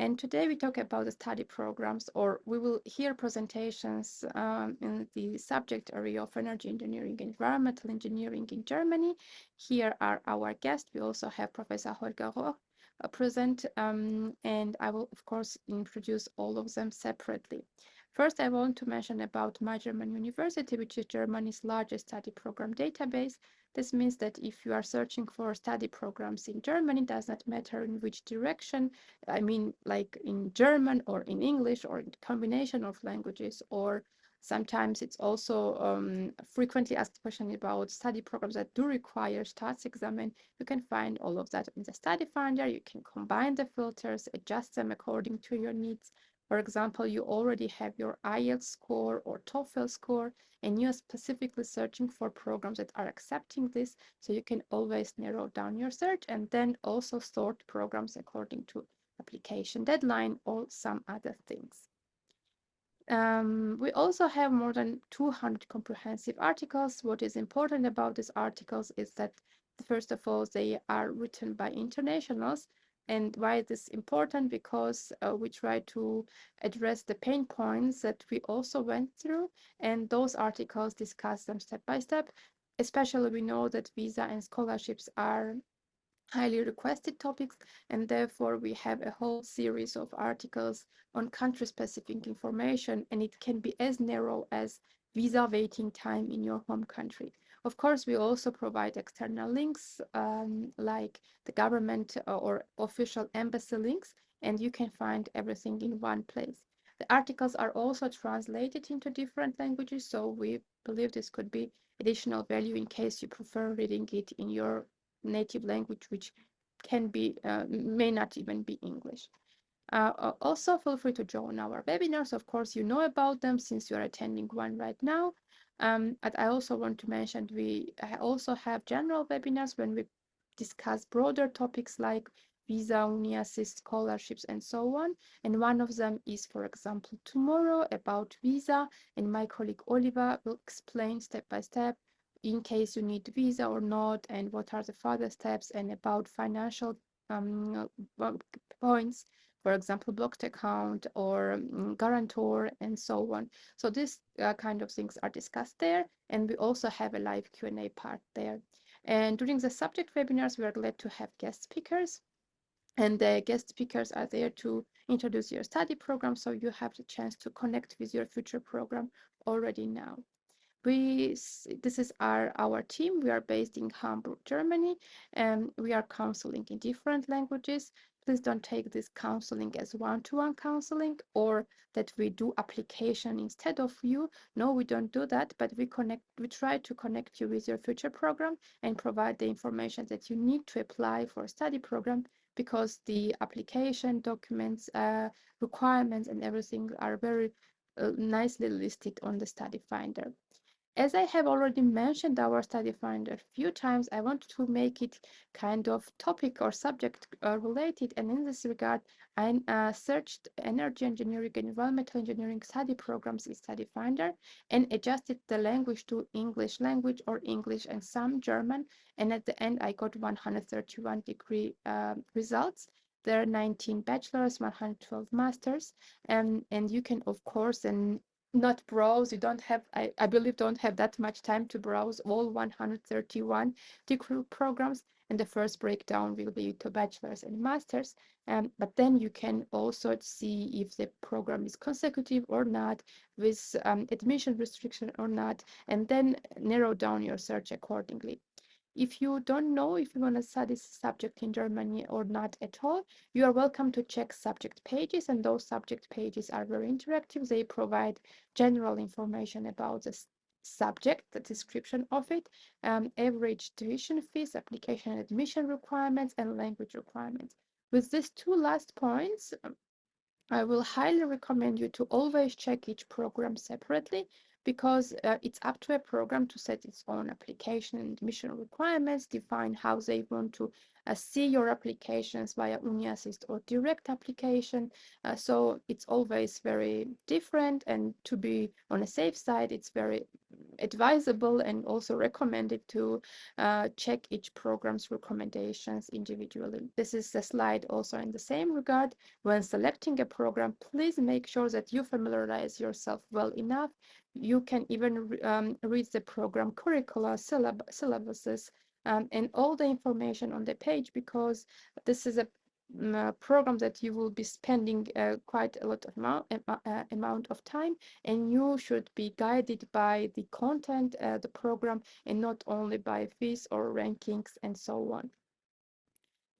And today we talk about the study programs, or we will hear presentations in the subject area of energy engineering and environmental engineering in Germany. Here are our guests. We also have Professor 𝘗𝘪𝘵 present, and I will, of course, introduce all of them separately. First, I want to mention about My German University, which is Germany's largest study program database. This means that if you are searching for study programs in Germany, it does not matter in which direction, I mean, like in German or in English or in combination of languages, or sometimes it's also frequently asked question about study programs that do require Staatsexamen. You can find all of that in the study finder. You can combine the filters, adjust them according to your needs. For example, you already have your IELTS score or TOEFL score, and you're specifically searching for programs that are accepting this, so you can always narrow down your search and then also sort programs according to application deadline or some other things. We also have more than 200 comprehensive articles. What is important about these articles is that, first of all, they are written by internationals. And why is this important? Because we try to address the pain points that we also went through, and those articles discuss them step by step. Especially, we know that visa and scholarships are highly requested topics, and therefore we have a whole series of articles on country-specific information, and it can be as narrow as visa waiting time in your home country. Of course, we also provide external links like the government or official embassy links, and you can find everything in one place. The articles are also translated into different languages, so we believe this could be additional value in case you prefer reading it in your native language, which can be may not even be English. Also, feel free to join our webinars. Of course, you know about them since you are attending one right now. But I also want to mention we also have general webinars when we discuss broader topics like visa, uni assist, scholarships, and so on. And one of them is, for example, tomorrow about visa, and my colleague Oliver will explain step by step in case you need visa or not, and what are the further steps, and about financial points, for example, blocked account or guarantor, and so on. So these kind of things are discussed there, and we also have a live Q&A part there. And during the subject webinars, we are glad to have guest speakers, and the guest speakers are there to introduce your study program, so you have the chance to connect with your future program already now. This is our team. We are based in Hamburg, Germany, and we are counseling in different languages. Please don't take this counseling as one-to-one counseling, or that we do application instead of you. No, we don't do that, but we try to connect you with your future program and provide the information that you need to apply for a study program, because the application documents, requirements, and everything are very nicely listed on the study finder. As I have already mentioned our study finder a few times, I want to make it kind of topic or subject related, and in this regard, I searched energy engineering and environmental engineering study programs in study finder and adjusted the language to English language or English and some German, and at the end I got 131 degree results. There are 19 bachelors, 112 masters, and you can, of course, then not browse. You don't have, I believe, don't have that much time to browse all 131 degree programs, and the first breakdown will be to bachelor's and master's. But then you can also see if the program is consecutive or not, with admission restriction or not, and then narrow down your search accordingly. If you don't know if you want to study this subject in Germany or not at all, you are welcome to check subject pages, and those subject pages are very interactive. They provide general information about the subject, the description of it, average tuition fees, application and admission requirements, and language requirements. With these two last points, I will highly recommend you to always check each program separately, because it's up to a program to set its own application and admission requirements, define how they want to see your applications via UniAssist or direct application. So it's always very different, and to be on a safe side, it's very advisable and also recommended to check each program's recommendations individually. This is the slide also in the same regard. When selecting a program, please make sure that you familiarize yourself well enough. You can even read the program curricula, syllabuses, and all the information on the page, because this is a program that you will be spending quite a lot of amount of time, and you should be guided by the content, the program, and not only by fees or rankings and so on.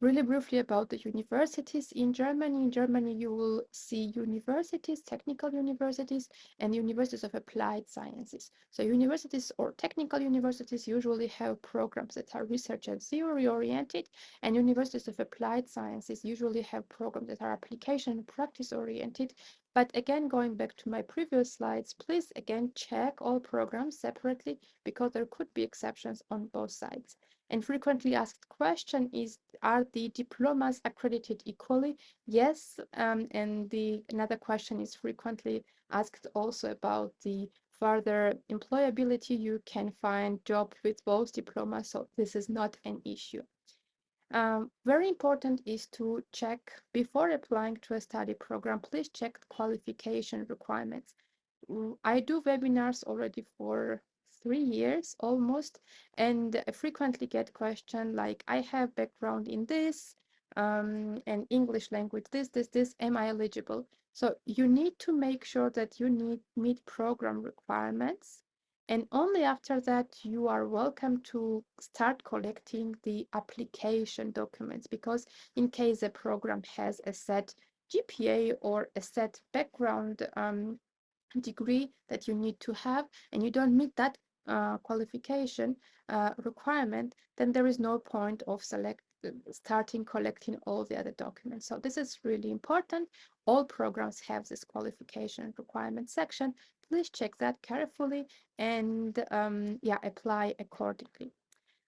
Really briefly about the universities in Germany. In Germany, you will see universities, technical universities, and universities of applied sciences. So universities or technical universities usually have programs that are research and theory oriented, and universities of applied sciences usually have programs that are application and practice oriented. But again, going back to my previous slides, please again check all programs separately, because there could be exceptions on both sides. And frequently asked question is, are the diplomas accredited equally? Yes, and another question is frequently asked also about the further employability. You can find job with both diplomas, so this is not an issue. Very important is to check before applying to a study program. Please check qualification requirements. I do webinars already for 3 years almost, and I frequently get questions like, I have background in this and English language, this, am I eligible? So you need to make sure that you meet program requirements, and only after that you are welcome to start collecting the application documents, because in case a program has a set GPA or a set background degree that you need to have, and you don't meet that qualification requirement, then there is no point of starting collecting all the other documents. So this is really important. All programs have this qualification requirement section. Please check that carefully and apply accordingly.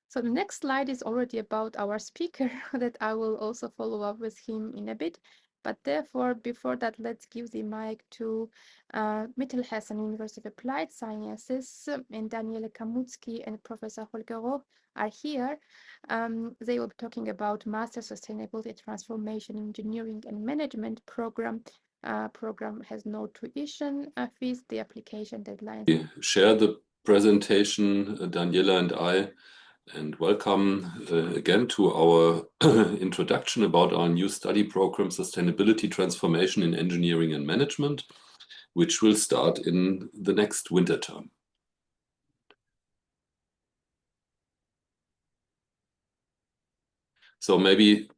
So the next slide is already about our speaker that I will also follow up with him in a bit. But therefore, before that, let's give the mic to Mittelhessen University of Applied Sciences, and Daniele Kamutsky and Professor 𝘱𝘢𝘪𝘥 are here. They will be talking about Master Sustainability Transformation Engineering and Management program. Program has no tuition fees. The application deadline. We share the presentation, Daniela and I, and welcome again to our introduction about our new study program, Sustainability Transformation in Engineering and Management, which will start in the next winter term. So maybe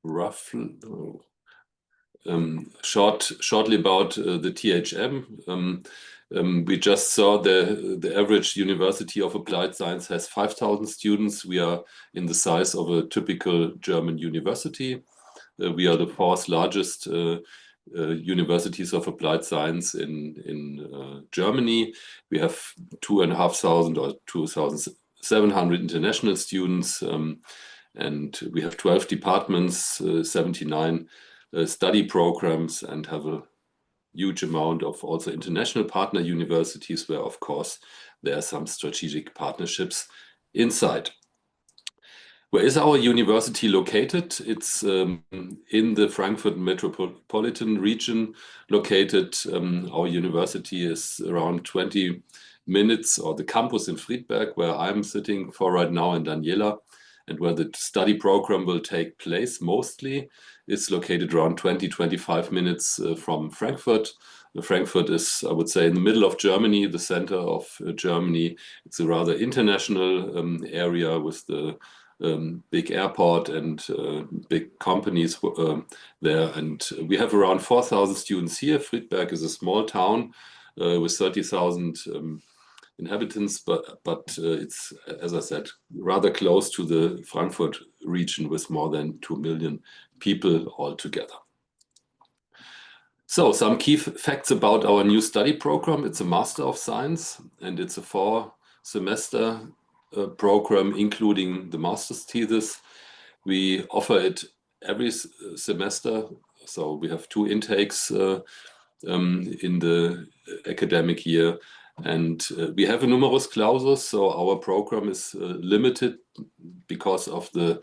roughly, shortly about the THM. We just saw the average University of Applied Science has 5,000 students. We are in the size of a typical German university. We are the fourth largest universities of applied science in Germany. We have 2,500 or 2,700 international students, and we have 12 departments, 79 study programs, and have a huge amount of also international partner universities, where of course there are some strategic partnerships inside. Where is our university located? It's in the Frankfurt metropolitan region located. Our university is around 20 minutes, or the campus in Friedberg, where I'm sitting for right now, in Daniela, and where the study program will take place mostly. It's located around 20-25 minutes from Frankfurt. Frankfurt is, I would say, in the middle of Germany, the center of Germany. It's a rather international area with the big airport and big companies there. And we have around 4,000 students here. Friedberg is a small town with 30,000 inhabitants, but it's, as I said, rather close to the Frankfurt region with more than 2 million people altogether. So some key facts about our new study program. It's a Master of Science, and it's a 4-semester program, including the master's thesis. We offer it every semester. So we have 2 intakes in the academic year. And we have a numerus clausus, so our program is limited because of the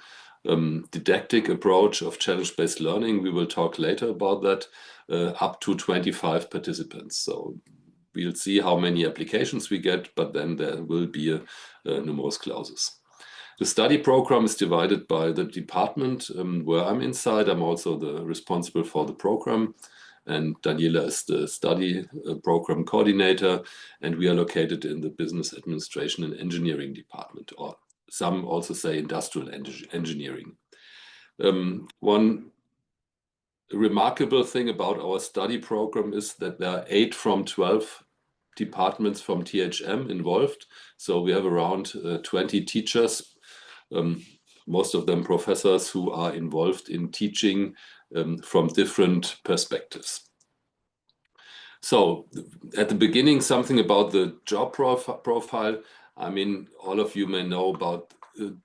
didactic approach of challenge-based learning. We will talk later about that, up to 25 participants. So we'll see how many applications we get, but then there will be a numerus clausus. The study program is divided by the department where I'm inside. I'm also responsible for the program, and Daniela is the study program coordinator, and we are located in the business administration and engineering department, or some also say industrial engineering. One remarkable thing about our study program is that there are 8 from 12 departments from THM involved. So we have around 20 teachers, most of them professors, who are involved in teaching from different perspectives. So at the beginning, something about the job profile. I mean, all of you may know about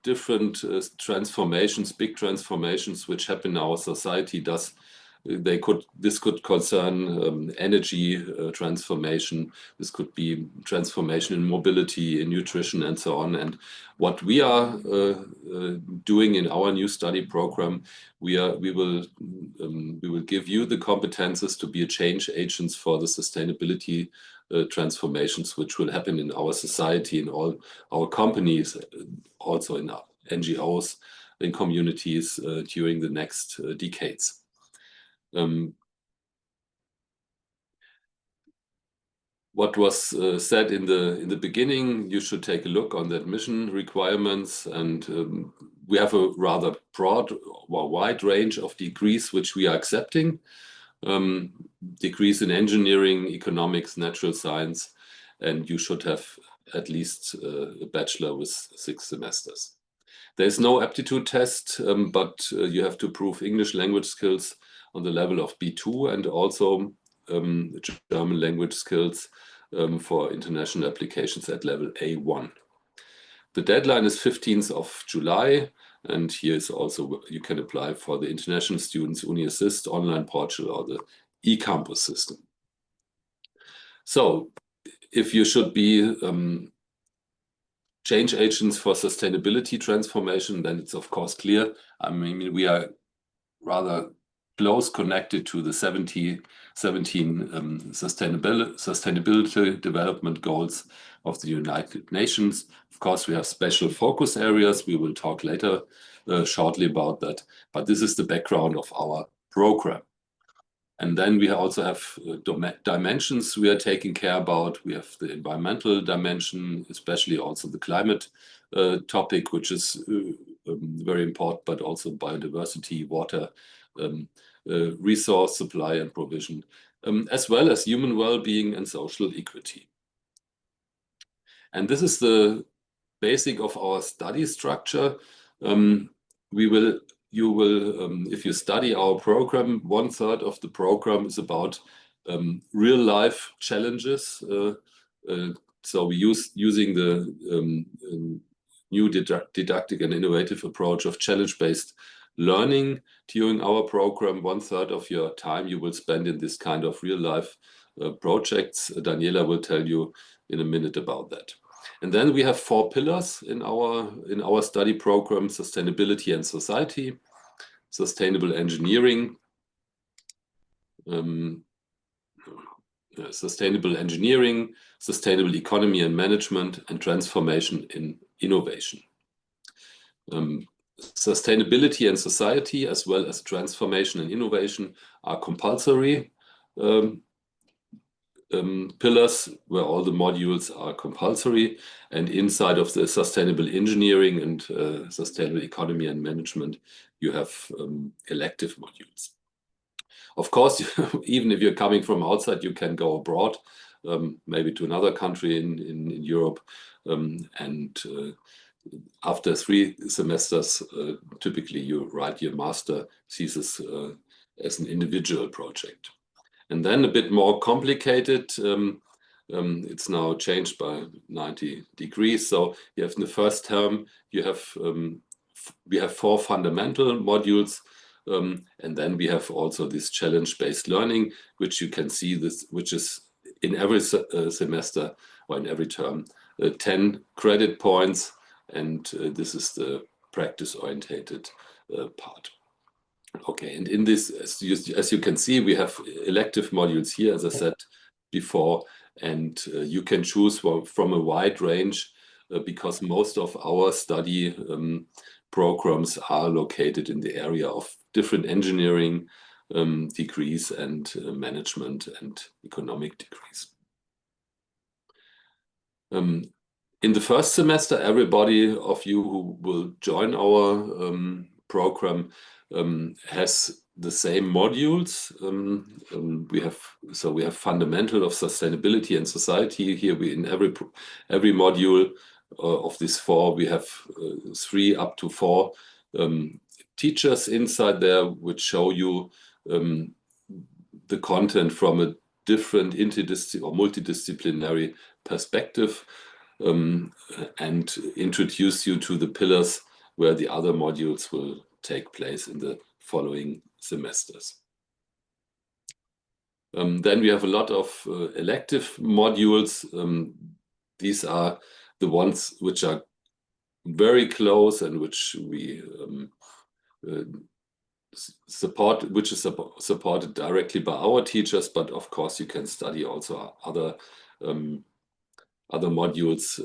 different transformations, big transformations which happen in our society. This could concern energy transformation. This could be transformation in mobility, in nutrition, and so on. And what we are doing in our new study program, we will give you the competences to be a change agents for the sustainability transformations which will happen in our society, in all our companies, also in our NGOs, in communities during the next decades. What was said in the beginning, you should take a look on the admission requirements, and we have a rather broad or wide range of degrees which we are accepting. Degrees in engineering, economics, natural science, and you should have at least a bachelor with 6 semesters. There's no aptitude test, but you have to prove English language skills on the level of B2 and also German language skills for international applications at level A1. The deadline is 15th of July, and here is also, you can apply for the international students, UniAssist, online portal, or the eCampus system. So if you should be change agents for sustainability transformation, then it's of course clear. I mean, we are rather close connected to the 17 sustainability development goals of the United Nations. Of course, we have special focus areas. We will talk later shortly about that. But this is the background of our program. And then we also have dimensions we are taking care about. We have the environmental dimension, especially also the climate topic, which is very important, but also biodiversity, water, resource supply and provision, as well as human well-being and social equity. And this is the basic of our study structure. You will, if you study our program, 1/3 of the program is about real-life challenges. So we using the new didactic and innovative approach of challenge-based learning during our program. 1/3 of your time you will spend in this kind of real-life projects. Daniela will tell you in a minute about that. And then we have 4 pillars in our study program: sustainability and society, sustainable engineering, sustainable economy and management, and transformation in innovation. Sustainability and society, as well as transformation and innovation, are compulsory pillars where all the modules are compulsory, and inside of the sustainable engineering and sustainable economy and management, you have elective modules. Of course, even if you're coming from outside, you can go abroad, maybe to another country in Europe, and after 3 semesters, typically you write your master thesis as an individual project. And then a bit more complicated, it's now changed by 90 degrees. So you have in the first term, we have 4 fundamental modules, and then we have also this challenge-based learning, which you can see which is in every semester or in every term 10 credit points, and this is the practice-orientated part. Okay, and in this, as you can see, we have elective modules here, as I said before, and you can choose from a wide range because most of our study programs are located in the area of different engineering degrees and management and economic degrees. In the first semester, everybody of you who will join our program has the same modules. We have fundamental of sustainability and society. Here we in every module of these 4 we have 3 up to 4 teachers inside there, which show you the content from a different or multidisciplinary perspective, and introduce you to the pillars where the other modules will take place in the following semesters. Then we have a lot of elective modules. These are the ones which are very close and which we support, which is supported directly by our teachers, but of course you can study also other modules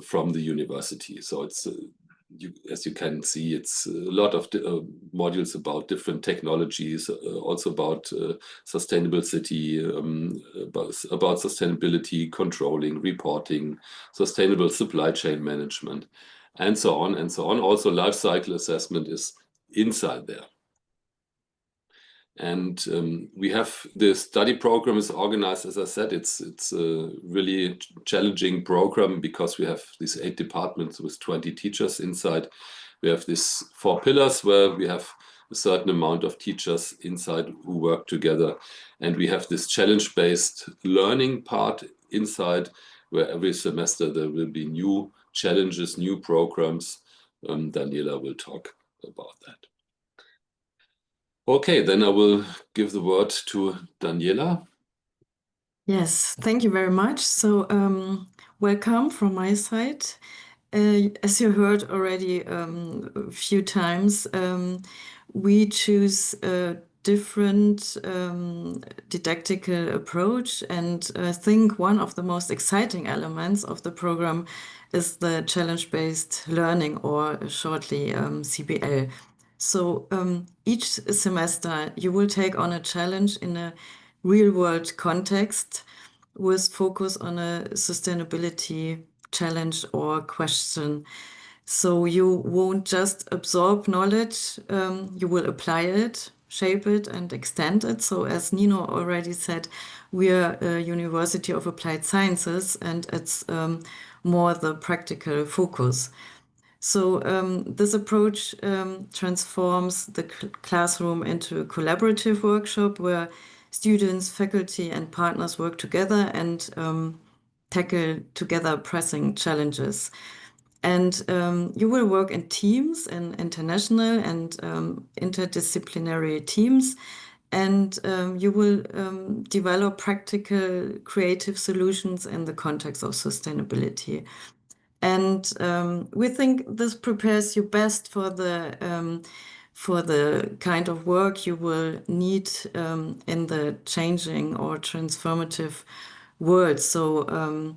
from the university. So it's as you can see, it's a lot of modules about different technologies, also about sustainable city, about sustainability, controlling, reporting, sustainable supply chain management, and so on and so on. Also, life cycle assessment is inside there. And we have the study program is organized, as I said, it's a really challenging program because we have these 8 departments with 20 teachers inside. We have these 4 pillars where we have a certain amount of teachers inside who work together. And we have this challenge-based learning part inside where every semester there will be new challenges, new programs. Daniela will talk about that. Okay, then I will give the word to Daniela. Yes, thank you very much. So welcome from my side. As you heard already a few times, we choose a different didactical approach, and I think one of the most exciting elements of the program is the challenge-based learning, or shortly CBL. So each semester you will take on a challenge in a real-world context with focus on a sustainability challenge or question. So you won't just absorb knowledge, you will apply it, shape it, and extend it. So as Nino already said, we are a University of Applied Sciences, and it's more the practical focus. So this approach transforms the classroom into a collaborative workshop where students, faculty, and partners work together and tackle together pressing challenges. And you will work in teams, in international and interdisciplinary teams, and you will develop practical, creative solutions in the context of sustainability. And we think this prepares you best for the kind of work you will need in the changing or transformative world. So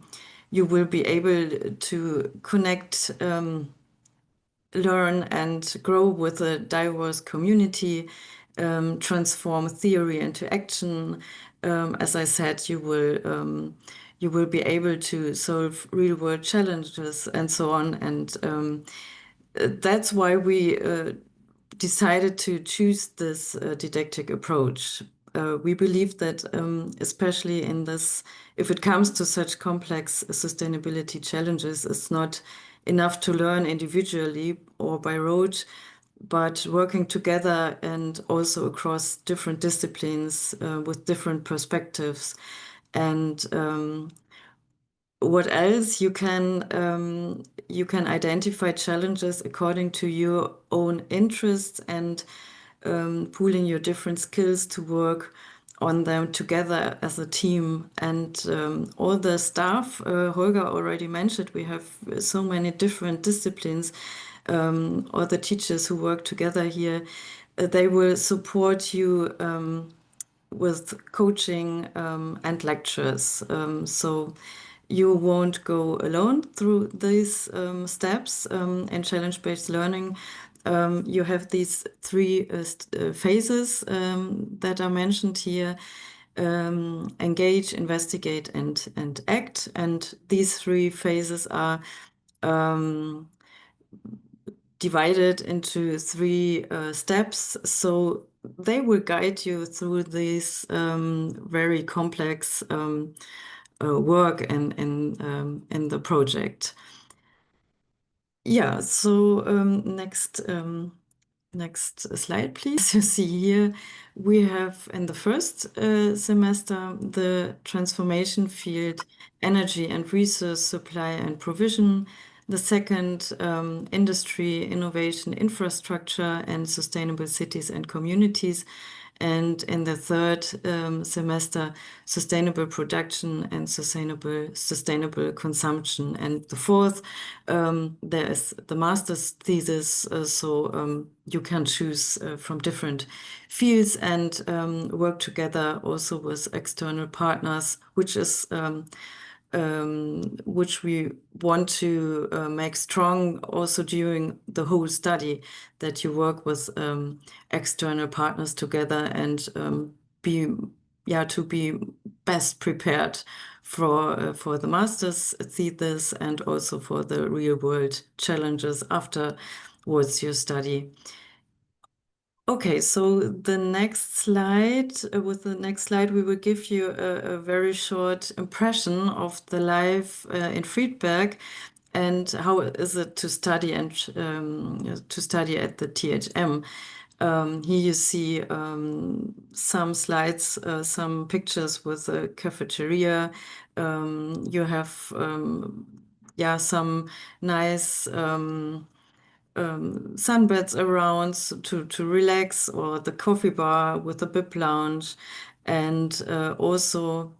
you will be able to connect, learn, and grow with a diverse community, transform theory into action. As I said, you will be able to solve real-world challenges and so on. And that's why we decided to choose this didactic approach. We believe that especially in this, if it comes to such complex sustainability challenges, it's not enough to learn individually or by rote, but working together and also across different disciplines with different perspectives. And what else? You can identify challenges according to your own interests and pooling your different skills to work on them together as a team. And all the staff, Holger already mentioned, we have so many different disciplines. All the teachers who work together here, they will support you with coaching and lectures. So you won't go alone through these steps in challenge-based learning. You have these three phases that are mentioned here: engage, investigate, and act. And these three phases are divided into three steps. So they will guide you through this very complex work in the project. Yeah, so next slide, please. As you see here, we have in the first semester the transformation field, energy and resource supply and provision. The second, industry, innovation, infrastructure, and sustainable cities and communities. And in the third semester, sustainable production and sustainable consumption. And the fourth, there is the master's thesis, so you can choose from different fields and work together also with external partners, which is which we want to make strong also during the whole study, that you work with external partners together and to be best prepared for the master's thesis and also for the real world challenges afterwards your study. Okay, so the next slide, with the next slide, we will give you a very short impression of the life in Friedberg and how is it to study and to study at the 𝘕𝘕. Here you see some slides, some pictures with a cafeteria. You have some nice sunbeds around to relax, or the coffee bar with the bib lounge. And also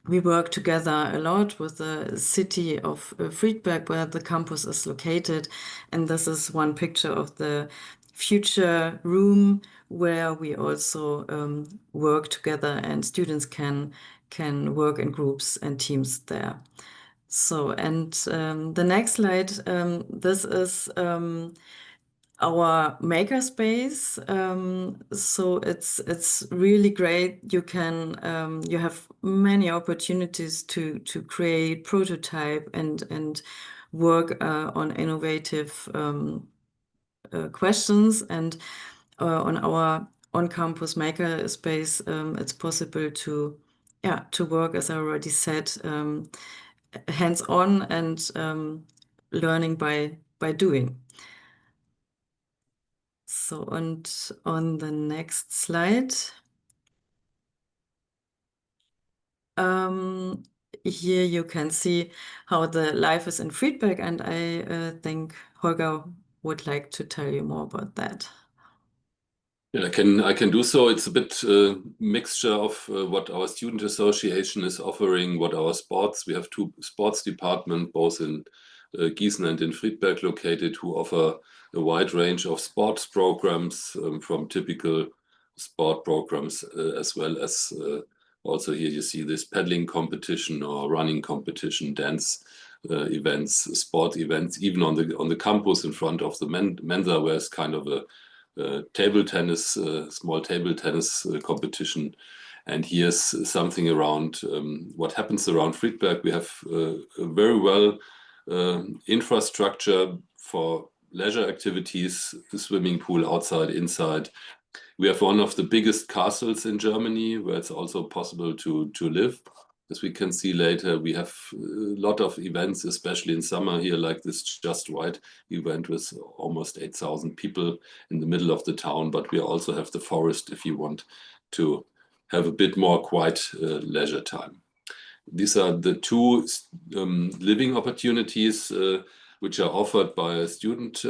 we work together a lot with the city of Friedberg, where the campus is located. And this is one picture of the future room where we also work together, and students can work in groups and teams there. So, and the next slide, this is our makerspace. So it's really great. You can you have many opportunities to create, prototype, and work on innovative questions. And on our on-campus makerspace, it's possible to work, as I already said, hands-on and learning by doing. So, and on the next slide, here you can see how the life is in Friedberg, and I think Holger would like to tell you more about that. Yeah, I can do so. It's a bit mixture of what our student association is offering, what our sports. We have two sports departments, both in Gießen and in Friedberg located, who offer a wide range of sports programs, from typical sport programs as well as also here you see this paddling competition or running competition, dance events, sport events, even on the campus in front of the Mensa, where it's kind of a table tennis, small table tennis competition. And here's something around what happens around Friedberg. We have a very well infrastructure for leisure activities, the swimming pool outside, inside. We have one of the biggest castles in Germany, where it's also possible to live. As we can see later, we have a lot of events, especially in summer here, like this Just Right event with almost 8,000 people in the middle of the town. But we also have the forest if you want to have a bit more quiet leisure time. These are the two living opportunities which are offered by a student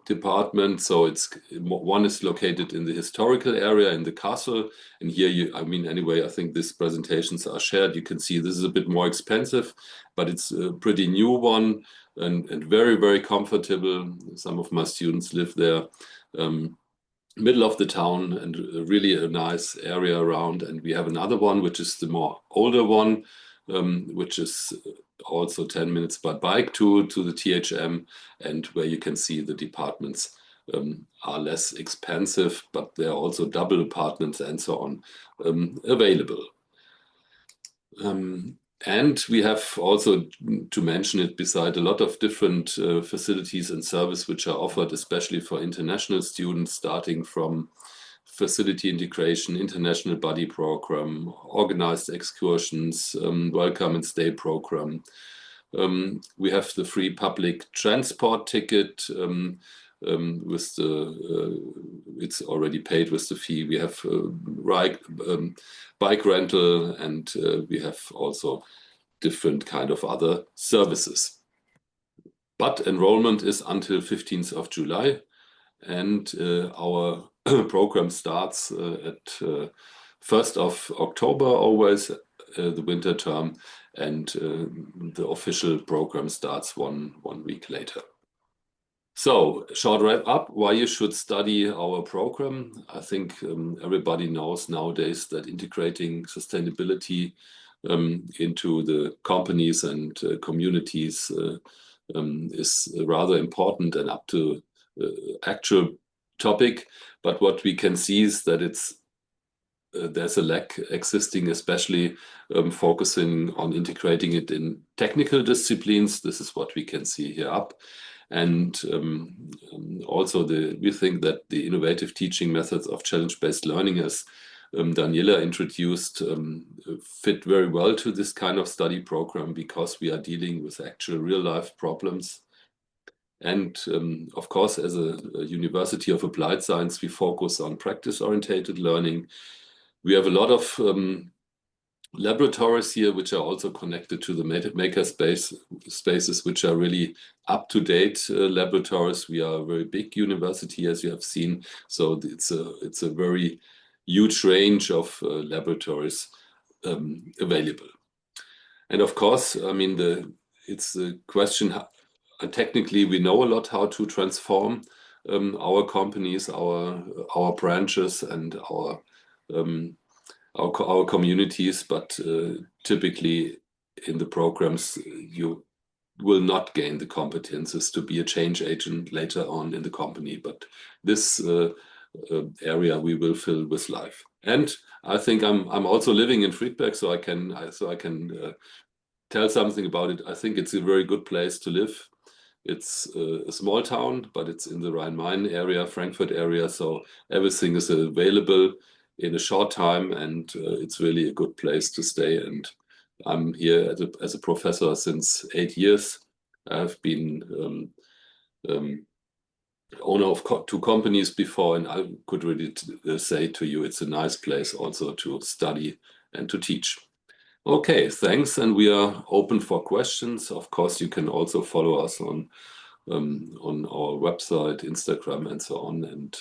department. So one is located in the historical area in the castle, and here anyway, I think these presentations are shared. You can see this is a bit more expensive, but it's a pretty new one and very, very comfortable. Some of my students live there. Middle of the town, and really a nice area around. And we have another one, which is the more older one, which is also 10 minutes by bike to the THM, and where you can see the departments are less expensive, but there are also double apartments and so on available. And we have also, to mention it, beside a lot of different facilities and service which are offered, especially for international students, starting from facility integration, international buddy program, organized excursions, welcome and stay program. We have the free public transport ticket with it's already paid with the fee. We have bike rental, and we have also different kind of other services. But enrollment is until 15th of July, and our program starts at 1st of October, always the winter term, and the official program starts one week later. So, short wrap up, why you should study our program. I think everybody knows nowadays that integrating sustainability into the companies and communities is rather important and up to actual topic. But what we can see is that there's a lack existing, especially focusing on integrating it in technical disciplines. This is what we can see here up. And also we think that the innovative teaching methods of challenge-based learning, as Daniela introduced, fit very well to this kind of study program, because we are dealing with actual real-life problems. And of course, as a University of Applied Science, we focus on practice-oriented learning. We have a lot of laboratories here, which are also connected to the maker spaces, which are really up-to-date laboratories. We are a very big university, as you have seen, so it's a very huge range of laboratories available. And of course, I mean, it's a question. Technically, we know a lot how to transform our companies, our branches, and our communities, but typically in the programs you will not gain the competences to be a change agent later on in the company, but this area we will fill with life. And I think I'm also living in Friedberg, so I can tell something about it. I think it's a very good place to live. It's a small town, but it's in the Rhine-Main area, Frankfurt area, so everything is available in a short time, and it's really a good place to stay. And I'm here as a professor since 8 years. I've been owner of 2 companies before, and I could really say to you, it's a nice place also to study and to teach. Okay, thanks, and we are open for questions. Of course, you can also follow us on our website, Instagram, and so on, and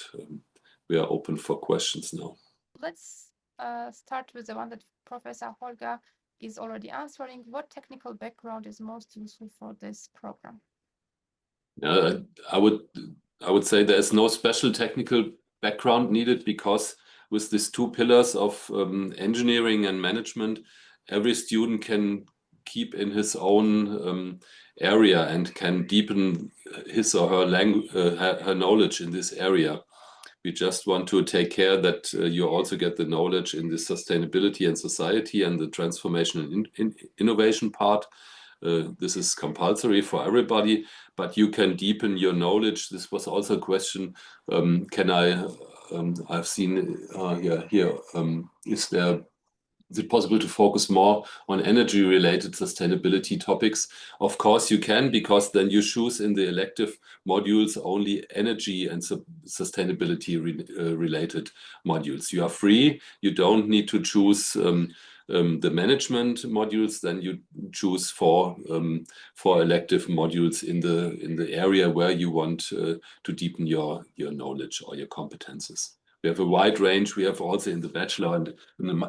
we are open for questions now. Let's start with the one that Professor Holger is already answering. What technical background is most useful for this program? I would say there is no special technical background needed, because with these 2 pillars of engineering and management, every student can keep in his own area and can deepen his or her knowledge in this area. We just want to take care that you also get the knowledge in the sustainability and society and the transformation and innovation part. This is compulsory for everybody, but you can deepen your knowledge. This was also a question. I've seen here, is it possible to focus more on energy-related sustainability topics? Of course you can, because then you choose in the elective modules only energy and sustainability related modules. You are free. You don't need to choose the management modules, then you choose four elective modules in the area where you want to deepen your knowledge or your competences. We have a wide range. We have also in the bachelor and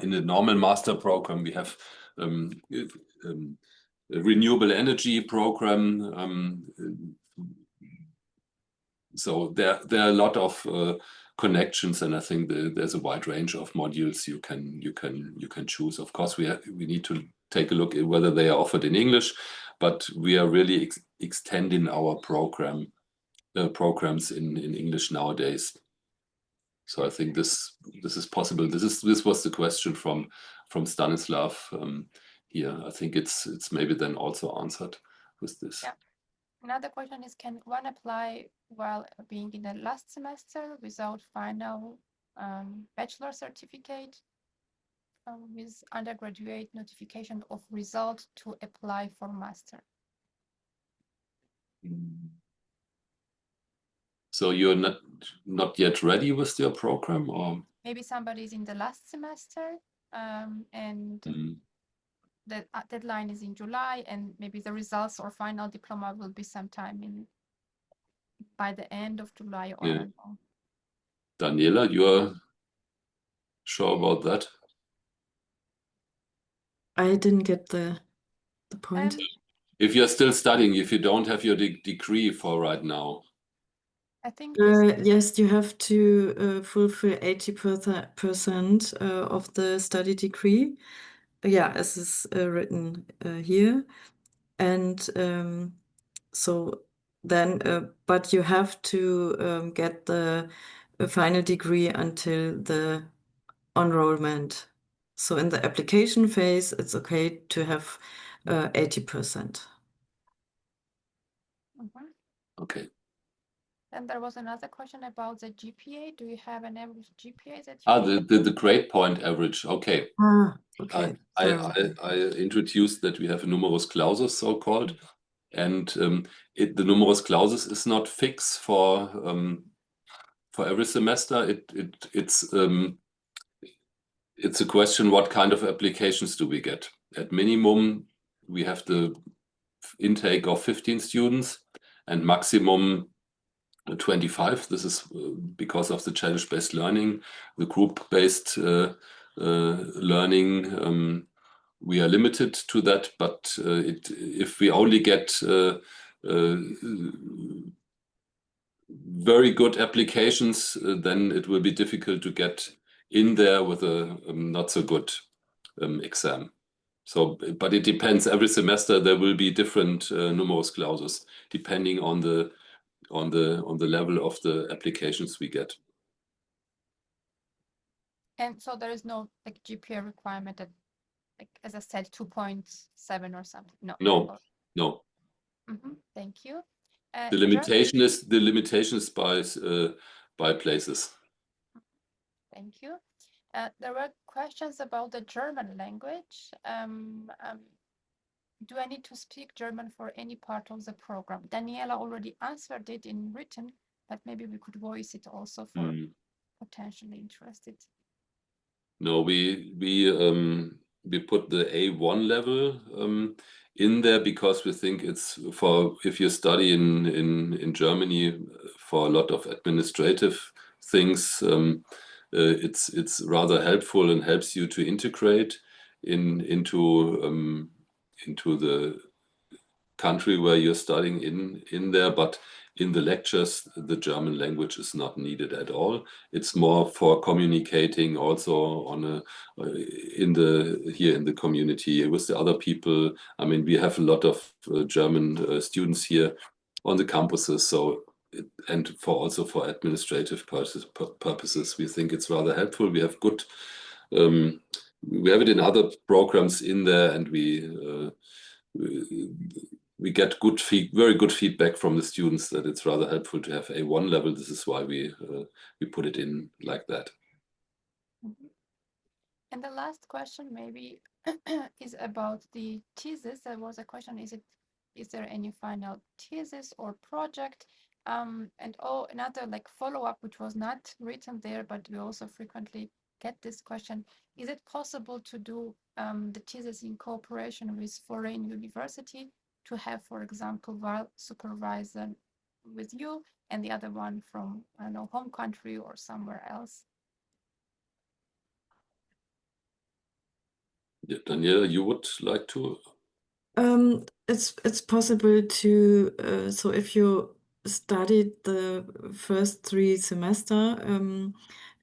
in the normal master program, we have a renewable energy program. So there are a lot of connections, and I think there's a wide range of modules you can choose. Of course, we need to take a look at whether they are offered in English, but we are really extending our programs in English nowadays. So I think this is possible. This was the question from Stanislav here. I think it's maybe then also answered with this. Yeah. Another question is, can one apply while being in the last semester without final bachelor certificate with undergraduate notification of result to apply for master? So you're not yet ready with your program, or maybe somebody is in the last semester and the deadline is in July, and maybe the results or final diploma will be sometime by the end of July, or I don't know. Daniela, you are sure about that? I didn't get the point. If you're still studying, if you don't have your degree for right now. I think yes, you have to fulfill 80% of the study degree. Yeah, as is written here. And so then, but you have to get the final degree until the enrollment. So in the application phase, it's okay to have 80%. Okay. And there was another question about the GPA. Do you have an average GPA that you the grade point average. Okay. Okay. I introduced that we have a numerus clausus, so-called, and the numerus clausus is not fixed for every semester. It's a question: what kind of applications do we get? At minimum, we have the intake of 15 students, and maximum 25. This is because of the challenge-based learning, the group-based learning. We are limited to that, but if we only get very good applications, then it will be difficult to get in there with a not so good exam. So, but it depends. Every semester there will be different numerus clausus depending on the level of the applications we get. And so there is no like GPA requirement that, like, as I said, 2.7 or something. No. Thank you. The limitation is by places. Thank you. There were questions about the German language. Do I need to speak German for any part of the program? Daniela already answered it in written, but maybe we could voice it also for potentially interested. No, we put the A1 level in there because we think it's for if you study in Germany for a lot of administrative things, it's rather helpful and helps you to integrate into the country where you're studying in there, but in the lectures, the German language is not needed at all. It's more for communicating also here in the community with the other people. I mean, we have a lot of German students here on the campuses, so and also for administrative purposes, we think it's rather helpful. We have good. We have it in other programs in there, and we get very good feedback from the students that it's rather helpful to have A1 level. This is why we put it in like that. And the last question maybe is about the thesis. There was a question: is there any final thesis or project? And another like follow-up, which was not written there, but we also frequently get this question. Is it possible to do the thesis in cooperation with foreign university to have, for example, one supervisor with you and the other one from, I don't know, home country or somewhere else? Yeah, Daniela, you would like to? It's possible to so if you studied the first 3 semester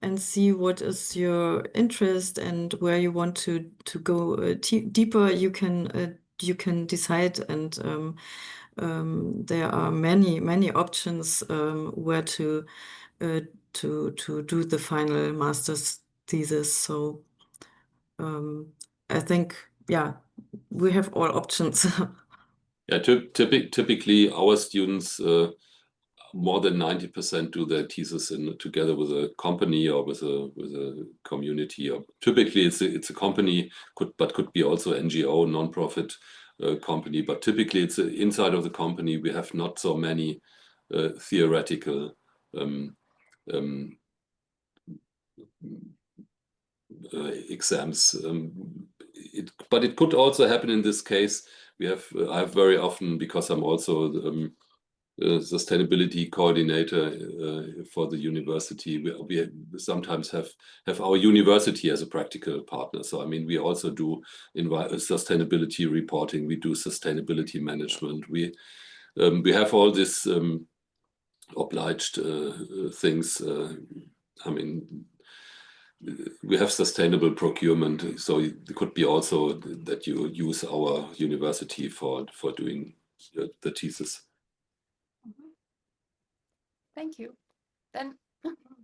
and see what is your interest and where you want to go deeper, you can decide, and there are many options where to do the final master's thesis. So I think, yeah, we have all options. Yeah, typically our students, more than 90% do their thesis together with a company or with a community. Or typically it's a company, could be also NGO, non-profit company. But typically it's inside of the company. We have not so many theoretical exams. But it could also happen in this case. I have very often, because I'm also sustainability coordinator for the university, we sometimes have our university as a practical partner. So I mean, we also do sustainability reporting, we do sustainability management, we have all this obliged things. I mean, we have sustainable procurement, so it could be also that you use our university for doing the thesis. Thank you. Then,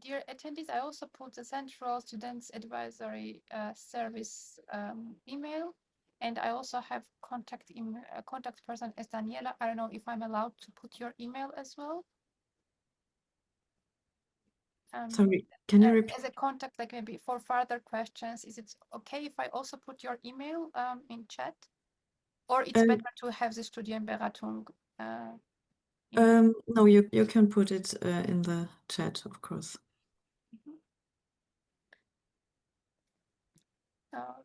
dear attendees, I also put the Central Students Advisory Service email, and I also have contact person as Daniela. I don't know if I'm allowed to put your email as well. Sorry, can you repeat? As a contact, like maybe for further questions, is it okay if I also put your email in chat? Or it's better to have the Studienberatung? No, you can put it in the chat, of course.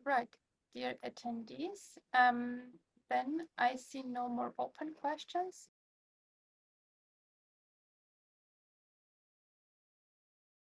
Right, dear attendees, then I see no more open questions.